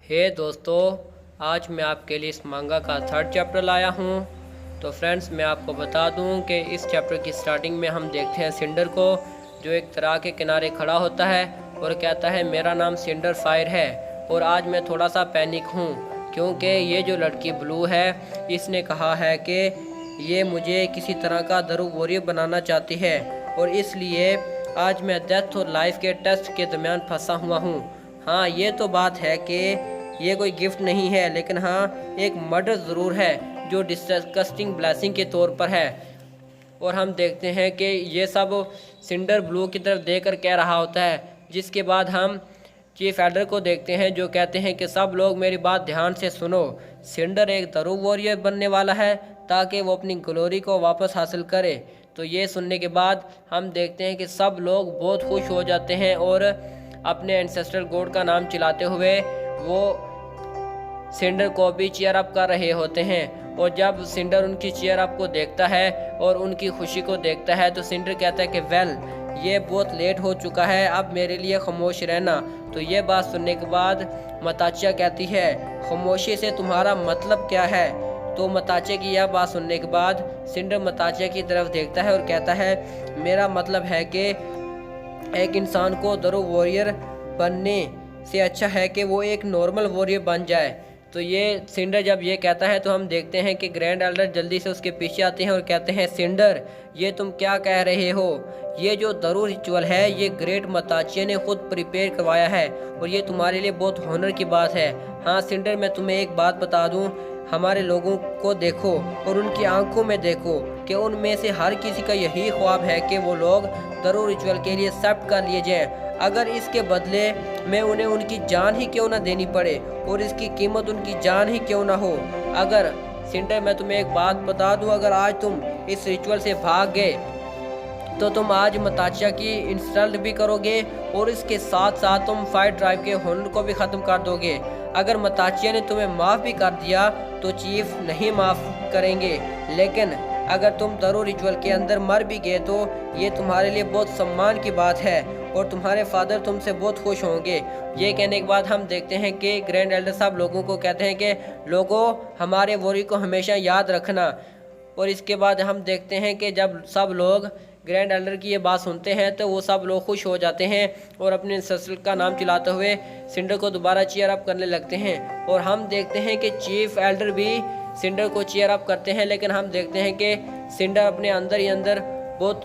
दोस्तों, आज मैं आपके लिए इस मांगा का थर्ड चैप्टर लाया हूँ। तो फ्रेंड्स, मैं आपको बता दूँ कि इस चैप्टर की स्टार्टिंग में हम देखते हैं सिंडर को, जो एक दरिया के किनारे खड़ा होता है और कहता है मेरा नाम सिंडर फायर है और आज मैं थोड़ा सा पैनिक हूँ क्योंकि ये जो लड़की ब्लू है इसने कहा है कि ये मुझे किसी तरह का दारू वॉरियर बनाना चाहती है और इसलिए आज मैं डेथ और लाइफ के टेस्ट के दरमियान फंसा हुआ हूँ। हाँ, ये तो बात है कि ये कोई गिफ्ट नहीं है, लेकिन हाँ एक मर्डर ज़रूर है जो डिस्कस्टिंग ब्लेसिंग के तौर पर है। और हम देखते हैं कि ये सब सिंडर ब्लू की तरफ देखकर कह रहा होता है, जिसके बाद हम चीफ एल्डर को देखते हैं जो कहते हैं कि सब लोग मेरी बात ध्यान से सुनो। सिंडर एक दारू वॉरियर बनने वाला है ताकि वो अपनी ग्लोरी को वापस हासिल करे। तो ये सुनने के बाद हम देखते हैं कि सब लोग बहुत खुश हो जाते हैं और अपने एंसेस्ट्रल गॉड का नाम चिल्लाते हुए वो सिंडर को भी चीयर अप कर रहे होते हैं। और जब सिंडर उनकी चीयर अप को देखता है और उनकी खुशी को देखता है तो सिंडर कहता है कि वेल, ये बहुत लेट हो चुका है, अब मेरे लिए खामोश रहना। तो ये बात सुनने के बाद मताचिया कहती है खामोशी से तुम्हारा मतलब क्या है। तो मताचे की यह बात सुनने के बाद सिंडर मताचिया की तरफ देखता है और कहता है मेरा मतलब है कि एक इंसान को दारू वॉरियर बनने से अच्छा है कि वो एक नॉर्मल वॉरियर बन जाए। तो ये सिंडर जब ये कहता है तो हम देखते हैं कि ग्रैंड एल्डर जल्दी से उसके पीछे आते हैं और कहते हैं सिंडर, ये तुम क्या कह रहे हो? ये जो दारू रिचुअल है ये ग्रेट मताचिया ने खुद प्रिपेयर करवाया है और ये तुम्हारे लिए बहुत ऑनर की बात है। हाँ सिंडर, मैं तुम्हें एक बात बता दूँ, हमारे लोगों को देखो और उनकी आंखों में देखो कि उनमें से हर किसी का यही ख्वाब है कि वो लोग दारू रिचुअल के लिए एक्सेप्ट कर लिए जाएं, अगर इसके बदले में उन्हें उनकी जान ही क्यों ना देनी पड़े और इसकी कीमत उनकी जान ही क्यों ना हो। अगर सिंडर, मैं तुम्हें एक बात बता दूं, अगर आज तुम इस रिचुअल से भाग गए तो तुम आज मताचिया की इंसल्ट भी करोगे और इसके साथ साथ तुम फायर ड्राइव के हुनर को भी ख़त्म कर दोगे। अगर मताचिया ने तुम्हें माफ़ भी कर दिया तो चीफ नहीं माफ़ करेंगे, लेकिन अगर तुम दारू रिचुअल के अंदर मर भी गए तो ये तुम्हारे लिए बहुत सम्मान की बात है और तुम्हारे फादर तुमसे बहुत खुश होंगे। ये कहने के बाद हम देखते हैं कि ग्रैंड एल्डर साहब लोगों को कहते हैं कि लोगों, हमारे वॉरियर को हमेशा याद रखना। और इसके बाद हम देखते हैं कि जब सब लोग ग्रैंड एल्डर की ये बात सुनते हैं तो वो सब लोग खुश हो जाते हैं और अपने ससुर का नाम चिल्लाते हुए सिंडर को दोबारा चीयर अप करने लगते हैं। और हम देखते हैं कि चीफ एल्डर भी सिंडर को चीयर अप करते हैं, लेकिन हम देखते हैं कि सिंडर अपने अंदर ही अंदर बहुत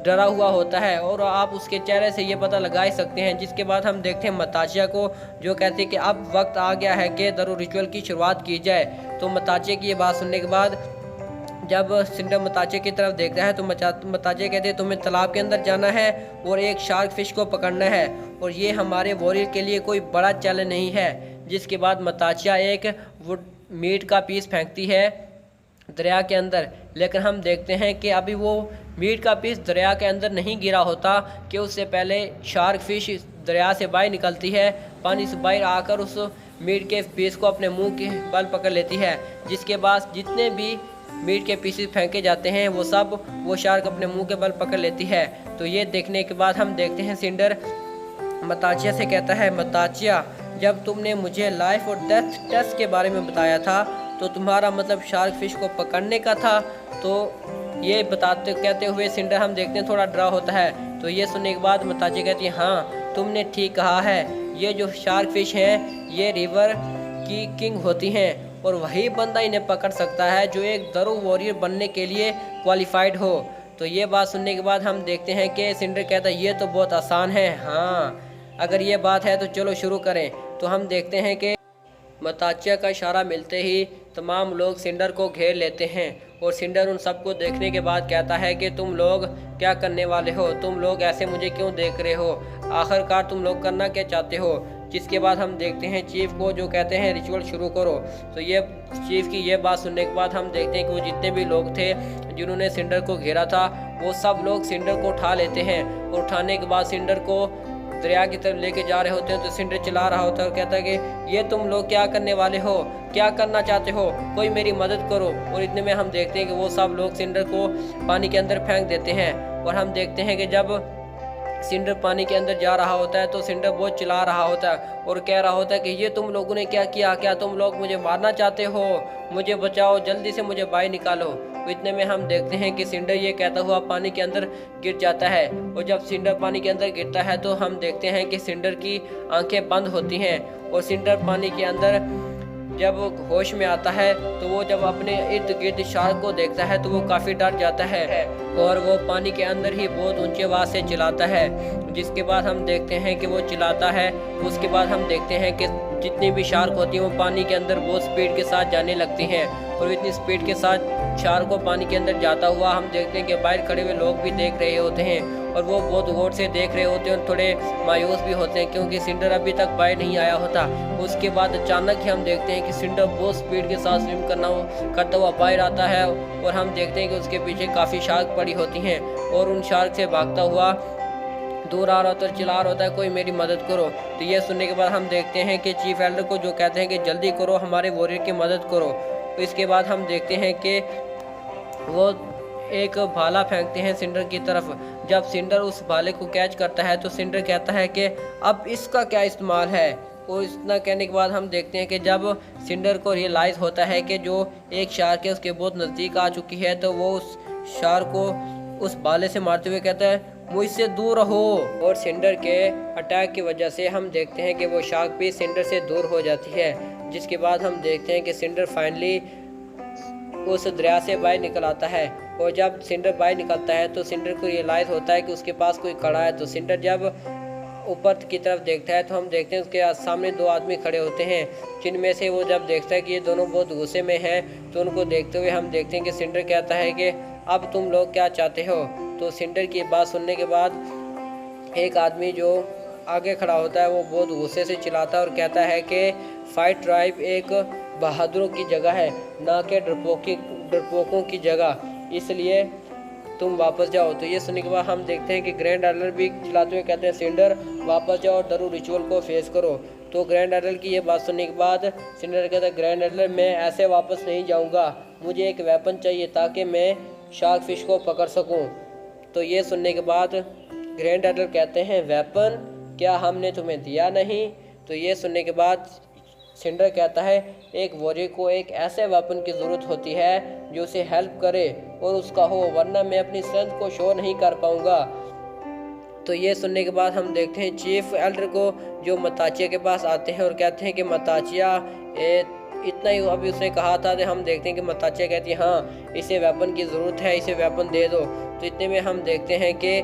डरा हुआ होता है और आप उसके चेहरे से ये पता लगा ही सकते हैं। जिसके बाद हम देखते हैं मताचिया को जो कहती है कि अब वक्त आ गया है कि दारू रिचुअल की शुरुआत की जाए। तो मताचिया की ये बात सुनने के बाद जब सिंडर मताचिया की तरफ देखता है तो मताचिया कहते हैं तुम्हें तालाब के अंदर जाना है और एक शार्क फिश को पकड़ना है और ये हमारे वॉरियर के लिए कोई बड़ा चैलेंज नहीं है। जिसके बाद मताचिया एक वुड मीट का पीस फेंकती है दरिया के अंदर, लेकिन हम देखते हैं कि अभी वो मीट का पीस दरिया के अंदर नहीं गिरा होता कि उससे पहले शार्क फिश दरिया से बाहर निकलती है, पानी से बाहर आकर उस मीट के पीस को अपने मुंह के बल पकड़ लेती है। जिसके बाद जितने भी मीट के पीसेस फेंके जाते हैं वो सब वो शार्क अपने मुंह के बल पकड़ लेती है। तो ये देखने के बाद हम देखते हैं सिंडर मताचिया से कहता है मताचिया, जब तुमने मुझे लाइफ और डेथ टेस्ट के बारे में बताया था तो तुम्हारा मतलब शार्क फिश को पकड़ने का था। तो ये बताते कहते हुए सिंडर हम देखते हैं थोड़ा डरा होता है। तो ये सुनने के बाद मताचिया कहती है हाँ तुमने ठीक कहा है, ये जो शार्क फिश हैं ये रिवर की किंग होती हैं और वही बंदा इन्हें पकड़ सकता है जो एक दारू वॉरियर बनने के लिए क्वालिफाइड हो। तो ये बात सुनने के बाद हम देखते हैं कि सिंडर कहता है ये तो बहुत आसान है, हाँ अगर ये बात है तो चलो शुरू करें। तो हम देखते हैं कि मताचिया का इशारा मिलते ही तमाम लोग सिंडर को घेर लेते हैं और सिंडर उन सबको देखने के बाद कहता है कि तुम लोग क्या करने वाले हो, तुम लोग ऐसे मुझे क्यों देख रहे हो, आखिरकार तुम लोग करना क्या चाहते हो। जिसके बाद हम देखते हैं चीफ को जो कहते हैं रिचुअल शुरू करो। तो ये चीफ की ये बात सुनने के बाद हम देखते हैं कि वो जितने भी लोग थे जिन्होंने सिंडर को घेरा था वो सब लोग सिंडर को उठा लेते हैं और उठाने के बाद सिंडर को दरिया की तरफ लेके जा रहे होते हैं। तो सिंडर चिल्ला रहा होता है और कहता है कि ये तुम लोग क्या करने वाले हो, क्या करना चाहते हो, कोई मेरी मदद करो। और इतने में हम देखते हैं कि वो सब लोग सिंडर को पानी के अंदर फेंक देते हैं और हम देखते हैं कि जब सिंडर पानी के अंदर जा रहा होता है तो सिंडर बहुत चिल्ला रहा होता है और कह रहा होता है कि ये तुम लोगों ने क्या किया, क्या तुम लोग मुझे मारना चाहते हो, मुझे बचाओ, जल्दी से मुझे बाहर निकालो। तो इतने में हम देखते हैं कि सिंडर ये कहता हुआ पानी के अंदर गिर जाता है और जब सिंडर पानी के अंदर गिरता है तो हम देखते हैं कि सिंडर की आंखें बंद होती हैं और सिंडर पानी के अंदर जब वो होश में आता है तो वो जब अपने इर्द गिर्द शार्क को देखता है तो वो काफ़ी डर जाता है और वो पानी के अंदर ही बहुत ऊंची आवाज़ से चिल्लाता है। जिसके बाद हम देखते हैं कि वो चिल्लाता है, उसके बाद हम देखते हैं कि जितनी भी शार्क होती हैं वो पानी के अंदर बहुत स्पीड के साथ जाने लगती हैं और इतनी स्पीड के साथ शार्क को पानी के अंदर जाता हुआ हम देखते हैं कि बाहर खड़े हुए लोग भी देख रहे होते हैं और वो बहुत गौर से देख रहे होते हैं और थोड़े मायूस भी होते हैं क्योंकि सिंडर अभी तक बाहर नहीं आया होता। उसके बाद अचानक ही हम देखते हैं कि सिंडर बहुत स्पीड के साथ स्विम करता हुआ बाहर आता है और हम देखते हैं कि उसके पीछे काफ़ी शार्क पड़ी होती हैं और उन शार्क से भागता हुआ दूर आ रहा होता है, चिल्ला रहा होता है कोई मेरी मदद करो। तो ये सुनने के बाद हम देखते हैं कि चीफ एल्डर को जो कहते हैं कि जल्दी करो, हमारे वॉरियर की मदद करो। तो इसके बाद हम देखते हैं कि वो एक भाला फेंकते हैं सिंडर की तरफ। जब सिंडर उस भाले को कैच करता है तो सिंडर कहता है कि अब इसका क्या इस्तेमाल है। और इतना कहने के बाद हम देखते हैं कि जब सिंडर को रियलाइज़ होता है कि जो एक शार्क है उसके बहुत नज़दीक आ चुकी है तो वो उस शार्क को उस भाले से मारते हुए कहता है मुझसे दूर रहो। और सिंडर के अटैक की वजह से हम देखते हैं कि वो शार्क भी सिंडर से दूर हो जाती है। जिसके बाद हम देखते हैं कि सिंडर फाइनली उस दरिया से बाहर निकल आता है और जब सिंडर बाहर निकलता है तो सिंडर को रियलाइज़ होता है कि उसके पास कोई खड़ा है। तो सिंडर जब ऊपर की तरफ देखता है तो हम देखते हैं उसके सामने दो आदमी खड़े होते हैं जिनमें से वो जब देखता है कि ये दोनों बहुत गुस्से में हैं तो उनको देखते हुए हम देखते हैं कि सिंडर कहता है कि अब तुम लोग क्या चाहते हो। तो सिंडर की बात सुनने के बाद एक आदमी जो आगे खड़ा होता है वो बहुत गुस्से से चिल्लाता है और कहता है कि फाइट ट्राइब एक बहादुरों की जगह है, ना कि डरपोकों की जगह, इसलिए तुम वापस जाओ। तो ये सुनने के बाद हम देखते हैं कि ग्रैंड एडलर भी चिल्लाते हुए कहते हैं सिंडर वापस जाओ और दरू रिचुअल को फेस करो। तो ग्रैंड एडलर की ये बात सुनने के बाद सिंडर कहता है ग्रैंड एडलर मैं ऐसे वापस नहीं जाऊंगा, मुझे एक वेपन चाहिए ताकि मैं शार्क फिश को पकड़ सकूं। तो ये सुनने के बाद ग्रैंड एडलर कहते हैं वेपन, क्या हमने तुम्हें दिया नहीं। तो ये सुनने के बाद सिंडर कहता है एक वॉरियर को एक ऐसे वेपन की ज़रूरत होती है जो उसे हेल्प करे और उसका हो, वरना मैं अपनी स्ट्रेंथ को शो नहीं कर पाऊंगा। तो ये सुनने के बाद हम देखते हैं चीफ एल्डर को जो मताचिया के पास आते हैं और कहते हैं कि मताचिया इतना ही अभी उसने कहा था। तो हम देखते हैं कि मताचिया कहती है हाँ इसे वेपन की ज़रूरत है, इसे वेपन दे दो। तो इतने में हम देखते हैं कि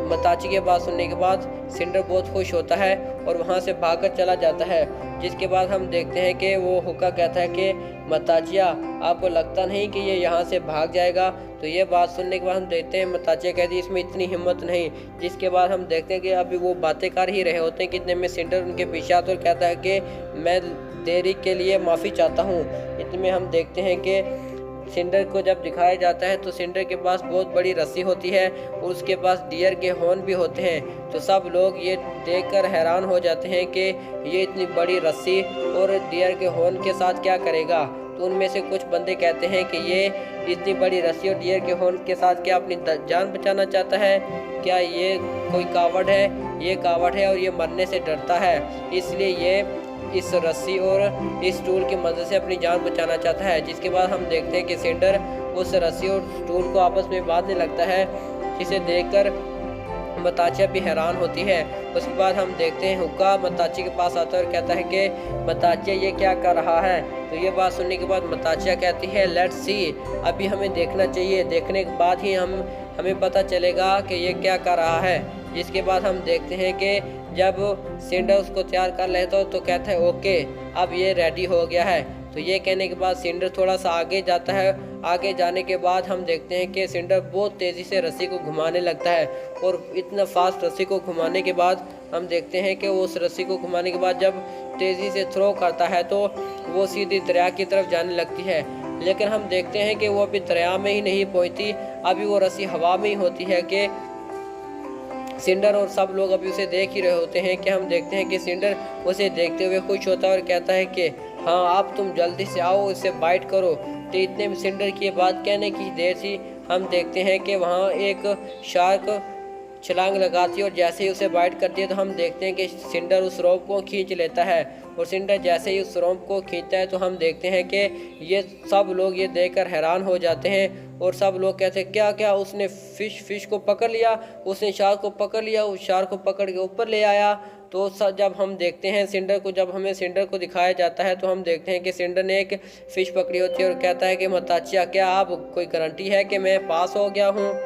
मताची के बात सुनने के बाद सिंडर बहुत खुश होता है और वहाँ से भागकर चला जाता है। जिसके बाद हम देखते हैं कि वो हुक्का कहता है कि मताचिया आपको लगता नहीं कि ये यहाँ से भाग जाएगा। तो ये बात सुनने के बाद हम देखते हैं मताचिया कहती है इसमें इतनी हिम्मत नहीं। जिसके बाद हम देखते हैं कि अभी वो बातें कर ही रहे होते हैं कितने में सिंडर उनके पीछे आता और कहता है कि मैं देरी के लिए माफ़ी चाहता हूँ। इतने में हम देखते हैं कि सिंडर को जब दिखाया जाता है तो सिंडर के पास बहुत बड़ी रस्सी होती है और उसके पास डियर के हॉर्न भी होते हैं। तो सब लोग ये देखकर हैरान हो जाते हैं कि ये इतनी बड़ी रस्सी और डियर के हॉर्न के साथ क्या करेगा। तो उनमें से कुछ बंदे कहते हैं कि ये इतनी बड़ी रस्सी और डियर के हॉर्न के साथ क्या अपनी जान बचाना चाहता है, क्या ये कोई कावड़ है, ये कावड़ है और ये मरने से डरता है, इसलिए ये इस रस्सी और इस टूल की मदद से अपनी जान बचाना चाहता है। जिसके बाद हम देखते हैं कि सिंडर उस रस्सी और टूल को आपस में बांधने लगता है, जिसे देखकर मताचिया भी हैरान होती है। उसके बाद हम देखते हैं हुक्का मताची के पास आता है और कहता है कि मताचिया ये क्या कर रहा है। तो ये बात सुनने के बाद मताचिया कहती है लेट्स सी, अभी हमें देखना चाहिए, देखने के बाद ही हमें पता चलेगा कि ये क्या कर रहा है। जिसके बाद हम देखते हैं कि जब सिंडर उसको तैयार कर लेता तो कहता है ओके अब ये रेडी हो गया है। तो ये कहने के बाद सिंडर थोड़ा सा आगे जाता है। आगे जाने के बाद हम देखते हैं कि सिंडर बहुत तेज़ी से रस्सी को घुमाने लगता है और इतना फास्ट रस्सी को घुमाने के बाद हम देखते हैं कि उस रस्सी को घुमाने के बाद जब तेज़ी से थ्रो करता है तो वो सीधी दरिया की तरफ जाने लगती है। लेकिन हम देखते हैं कि वो अभी दरिया में ही नहीं पहुँचती, अभी वो रस्सी हवा में ही होती है कि सिंडर और सब लोग अभी उसे देख ही रहे होते हैं कि हम देखते हैं कि सिंडर उसे देखते हुए खुश होता है और कहता है कि हाँ अब तुम जल्दी से आओ, इसे बाइट करो। तो इतने में सिंडर की बात कहने की देर थी हम देखते हैं कि वहाँ एक शार्क छलांग लगाती है और जैसे ही उसे बाइट करती है तो हम देखते हैं कि सिंडर उस रोप को खींच लेता है। और सिंडर जैसे ही उस रोप को खींचता है तो हम देखते हैं कि ये सब लोग ये देखकर हैरान हो जाते हैं और सब लोग कहते हैं क्या क्या उसने फिश को पकड़ लिया, उसने शार्क को पकड़ लिया, उस शार्क को पकड़ के ऊपर ले आया। तो जब हम देखते हैं सिंडर को, जब हमें सिंडर को दिखाया जाता है तो हम देखते हैं कि सिंडर ने एक फ़िश पकड़ी होती है और कहता है कि मताचिया क्या आप कोई गारंटी है कि मैं पास हो गया हूँ।